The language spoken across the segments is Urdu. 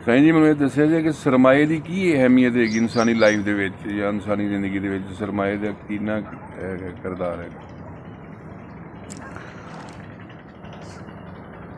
ਸਾਈਂ ਜੀ ਮੈਨੂੰ ਇਹ ਦੱਸਿਆ ਜੀ ਕਿ ਸਰਮਾਏ ਦੀ ਕੀ ਅਹਿਮੀਅਤ ਹੈਗੀ ਇਨਸਾਨੀ ਲਾਈਫ ਦੇ ਵਿੱਚ ਜਾਂ ਇਨਸਾਨੀ ਜ਼ਿੰਦਗੀ ਦੇ ਵਿੱਚ, ਸਰਮਾਏ ਦਾ ਕਿੰਨਾ ਕਿਰਦਾਰ ਹੈ?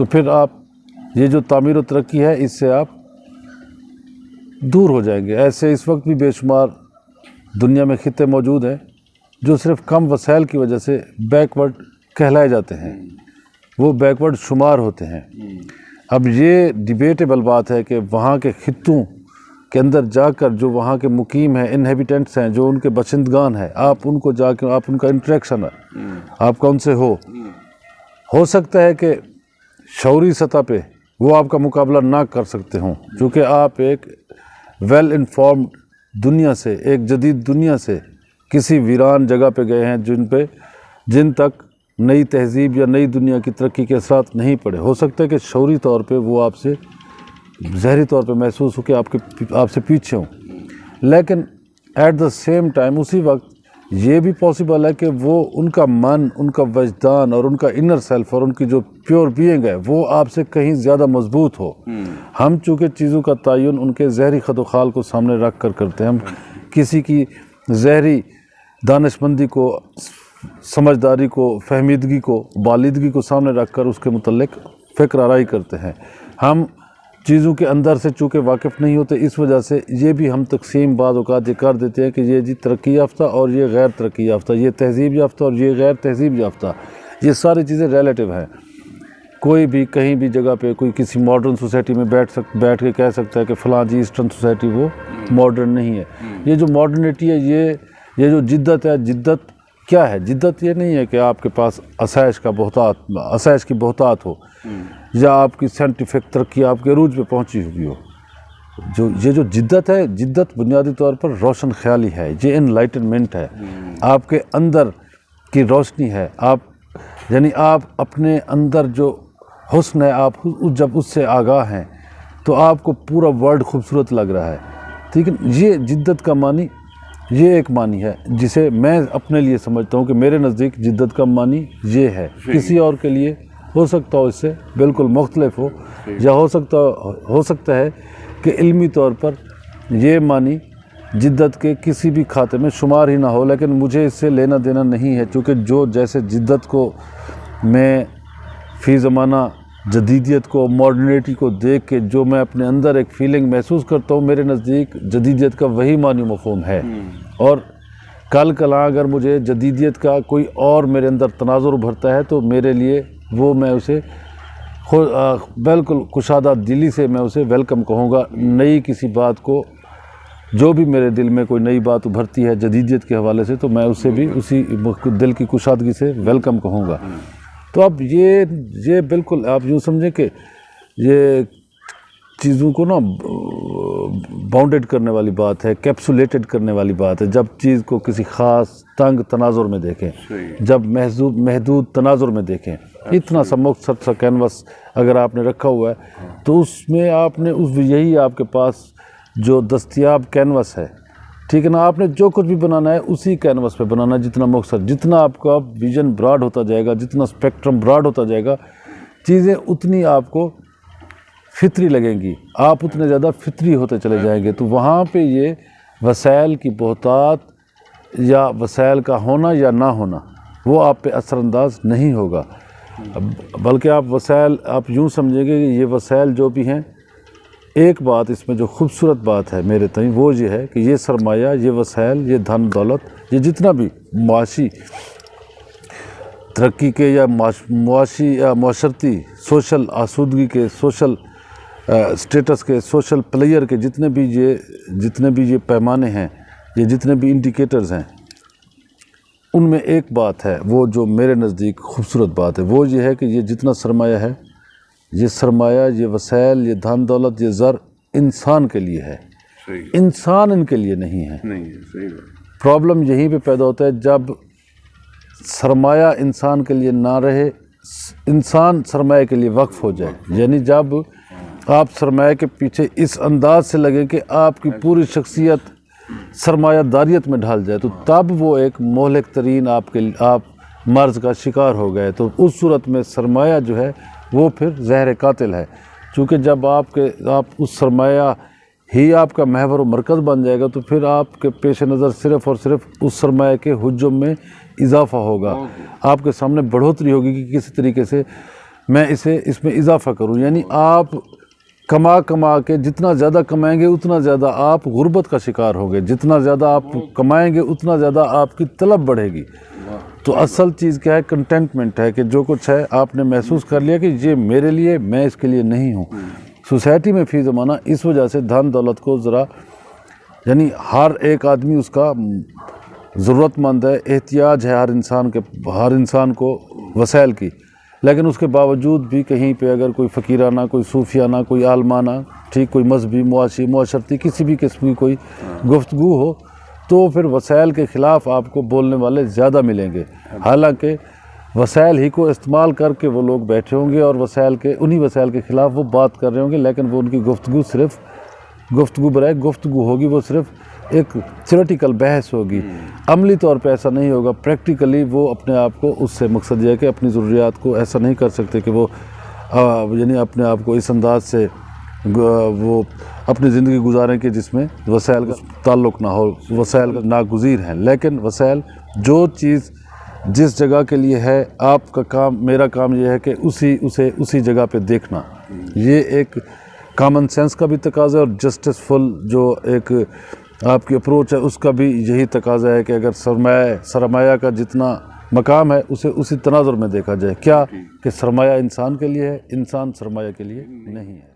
تو پھر آپ یہ جو تعمیر و ترقی ہے اس سے آپ دور ہو جائیں گے۔ ایسے اس وقت بھی بے شمار دنیا میں خطے موجود ہیں جو صرف کم وسائل کی وجہ سے بیکورڈ کہلائے جاتے ہیں، وہ بیکورڈ شمار ہوتے ہیں۔ اب یہ ڈیبیٹیبل بات ہے کہ وہاں کے خطوں کے اندر جا کر جو وہاں کے مقیم ہیں، انہیبیٹنٹس ہیں، جو ان کے باشندگان ہیں، آپ ان کو جا کے آپ ان کا انٹریکشن ہے، آپ کا ان سے ہو سکتا ہے کہ شعوری سطح پہ وہ آپ کا مقابلہ نہ کر سکتے ہوں، چونکہ آپ ایک ویل انفارمڈ دنیا سے، ایک جدید دنیا سے کسی ویران جگہ پہ گئے ہیں جن تک نئی تہذیب یا نئی دنیا کی ترقی کے اثرات نہیں پڑے۔ ہو سکتا ہے کہ شعوری طور پہ وہ آپ سے ظاہری طور پہ محسوس ہو کہ آپ سے پیچھے ہوں، لیکن ایٹ دا سیم ٹائم اسی وقت یہ بھی پاسبل ہے کہ وہ ان کا من، ان کا وجدان اور ان کا انر سیلف اور ان کی جو پیور بینگ ہے وہ آپ سے کہیں زیادہ مضبوط ہو۔ ہم چونکہ چیزوں کا تعین ان کے ظاہری خد و خال کو سامنے رکھ کر کرتے ہیں، ہم کسی کی ظاہری دانش مندی کو، سمجھداری کو، فہمیدگی کو، بالیدگی کو سامنے رکھ کر اس کے متعلق فکر آرائی کرتے ہیں۔ ہم چیزوں کے اندر سے چونکہ واقف نہیں ہوتے، اس وجہ سے یہ بھی ہم تقسیم بعض اوقات یہ کر دیتے ہیں کہ یہ جی ترقی یافتہ اور یہ غیر ترقی یافتہ، یہ تہذیب یافتہ اور یہ غیر تہذیب یافتہ، یہ ساری چیزیں ریلیٹیو ہیں۔ کوئی بھی کہیں بھی جگہ پہ کوئی کسی ماڈرن سوسائٹی میں بیٹھ کے کہہ سکتا ہے کہ فلاں جی ایسٹرن سوسائٹی وہ ماڈرن نہیں ہے۔ یہ جو ماڈرنٹی ہے، یہ جو جدت ہے، جدت کیا ہے؟ جدت یہ نہیں ہے کہ آپ کے پاس آسائش کی بہتات ہو یا آپ کی سائنٹیفک ترقی آپ کے عروج پہ پہنچی ہوئی ہو۔ یہ جو جدت ہے، جدت بنیادی طور پر روشن خیالی ہے، یہ انلائٹنمنٹ ہے، آپ کے اندر کی روشنی ہے۔ یعنی آپ اپنے اندر جو حسن ہے، آپ جب اس سے آگاہ ہیں تو آپ کو پورا ورلڈ خوبصورت لگ رہا ہے، ٹھیک ہے۔ یہ جدت کا معنی، یہ ایک معنی ہے جسے میں اپنے لیے سمجھتا ہوں کہ میرے نزدیک جدت کا معنی یہ ہے۔ کسی اور کے لیے ہو سکتا ہو اس سے بالکل مختلف ہو، یا ہو سکتا ہے کہ علمی طور پر یہ معنی جدت کے کسی بھی کھاتے میں شمار ہی نہ ہو، لیکن مجھے اس سے لینا دینا نہیں ہے، چونکہ جو جیسے جدت کو میں فی زمانہ جدیدیت کو، ماڈرنیٹی کو دیکھ کے جو میں اپنے اندر ایک فیلنگ محسوس کرتا ہوں، میرے نزدیک جدیدیت کا وہی معنی مفہوم ہے۔ اور کل کلاں اگر مجھے جدیدیت کا کوئی اور میرے اندر تناظر ابھرتا ہے تو میرے لیے وہ میں اسے بالکل کشادہ دلی سے میں اسے ویلکم کہوں گا۔ نئی کسی بات کو، جو بھی میرے دل میں کوئی نئی بات ابھرتی ہے جدیدیت کے حوالے سے، تو میں اسے بھی اسی دل کی کشادگی سے ویلکم کہوں گا۔ تو اب یہ بالکل آپ یوں سمجھیں کہ یہ چیزوں کو نا باؤنڈیڈ کرنے والی بات ہے، کیپسولیٹڈ کرنے والی بات ہے۔ جب چیز کو کسی خاص تنگ تناظر میں دیکھیں، جب محدود تناظر میں دیکھیں، اتنا سا مختصر سا کینوس اگر آپ نے رکھا ہوا ہے تو اس میں آپ نے یہی آپ کے پاس جو دستیاب کینوس ہے، ٹھیک ہے نا، آپ نے جو کچھ بھی بنانا ہے اسی کینوس پہ بنانا ہے، جتنا مختصر، جتنا آپ کا ویژن براڈ ہوتا جائے گا، جتنا اسپیکٹرم براڈ ہوتا جائے گا، چیزیں اتنی آپ کو فطری لگیں گی، آپ اتنے زیادہ فطری ہوتے چلے جائیں گے۔ تو وہاں پہ یہ وسائل کی بہتات یا وسائل کا ہونا یا نہ ہونا وہ آپ پہ اثر انداز نہیں ہوگا، بلکہ آپ یوں سمجھیں گے کہ یہ وسائل جو بھی ہیں، ایک بات اس میں جو خوبصورت بات ہے میرے تئیں وہ یہ ہے کہ یہ سرمایہ، یہ وسائل، یہ دھن دولت، یہ جتنا بھی معاشی ترقی کے یا معاشی یا معاشرتی سوشل آسودگی کے، سوشل سٹیٹس کے، سوشل پلیئر کے جتنے بھی یہ پیمانے ہیں، یہ جتنے بھی انڈیکیٹرز ہیں، ان میں ایک بات ہے وہ جو میرے نزدیک خوبصورت بات ہے، وہ یہ ہے کہ یہ جتنا سرمایہ ہے، یہ سرمایہ، یہ وسائل، یہ دھن دولت، یہ زر انسان کے لیے ہے، انسان ان کے لیے نہیں ہے۔ پرابلم یہیں پہ پیدا ہوتا ہے جب سرمایہ انسان کے لیے نہ رہے، انسان سرمایہ کے لیے وقف ہو جائے، یعنی جب آپ سرمایہ کے پیچھے اس انداز سے لگیں کہ آپ کی پوری شخصیت سرمایہ داریت میں ڈھال جائے، تو تب وہ ایک مہلک ترین آپ مرض کا شکار ہو گئے۔ تو اس صورت میں سرمایہ جو ہے وہ پھر زہر قاتل ہے، چونکہ جب آپ اس سرمایہ ہی آپ کا محور و مرکز بن جائے گا تو پھر آپ کے پیش نظر صرف اور صرف اس سرمایہ کے حجم میں اضافہ ہوگا، آپ کے سامنے بڑھوتری ہوگی کہ کسی طریقے سے میں اس میں اضافہ کروں، یعنی آپ کما کے جتنا زیادہ کمائیں گے اتنا زیادہ آپ غربت کا شکار ہوگے، جتنا زیادہ آپ کمائیں گے اتنا زیادہ آپ کی طلب بڑھے گی۔ تو اصل چیز کیا ہے؟ کنٹینٹمنٹ ہے، کہ جو کچھ ہے آپ نے محسوس کر لیا کہ یہ میرے لیے، میں اس کے لیے نہیں ہوں۔ سوسائٹی میں فی زمانہ اس وجہ سے دھن دولت کو ذرا، یعنی ہر ایک آدمی اس کا ضرورت مند ہے، احتیاج ہے ہر انسان کو وسائل کی، لیکن اس کے باوجود بھی کہیں پہ اگر کوئی فقیرانہ، کوئی صوفیانہ، کوئی عالمانہ، ٹھیک، کوئی مذہبی، معاشرتی کسی بھی قسم کی کوئی گفتگو ہو تو پھر وسائل کے خلاف آپ کو بولنے والے زیادہ ملیں گے، حالانکہ وسائل ہی کو استعمال کر کے وہ لوگ بیٹھے ہوں گے اور انہی وسائل کے خلاف وہ بات کر رہے ہوں گے، لیکن وہ ان کی گفتگو صرف گفتگو ہوگی، وہ صرف ایک تھیوریٹیکل بحث ہوگی، عملی طور پہ ایسا نہیں ہوگا۔ پریکٹیکلی وہ اپنے آپ کو، اس سے مقصد یہ ہے کہ اپنی ضروریات کو ایسا نہیں کر سکتے کہ وہ یعنی اپنے آپ کو اس انداز سے وہ اپنی زندگی گزاریں کہ جس میں وسائل کا تعلق نہ ہو، وسائل کا ناگزیر ہیں۔ لیکن وسائل، جو چیز جس جگہ کے لیے ہے، آپ کا کام، میرا کام یہ ہے کہ اسی جگہ پہ دیکھنا، یہ ایک کامن سینس کا بھی تقاضا ہے، اور جسٹس فل جو ایک آپ کی اپروچ ہے اس کا بھی یہی تقاضا ہے کہ اگر سرمایہ کا جتنا مقام ہے اسے اسی تناظر میں دیکھا جائے، کیا کہ سرمایہ انسان کے لیے ہے، انسان سرمایہ کے لیے نہیں ہے۔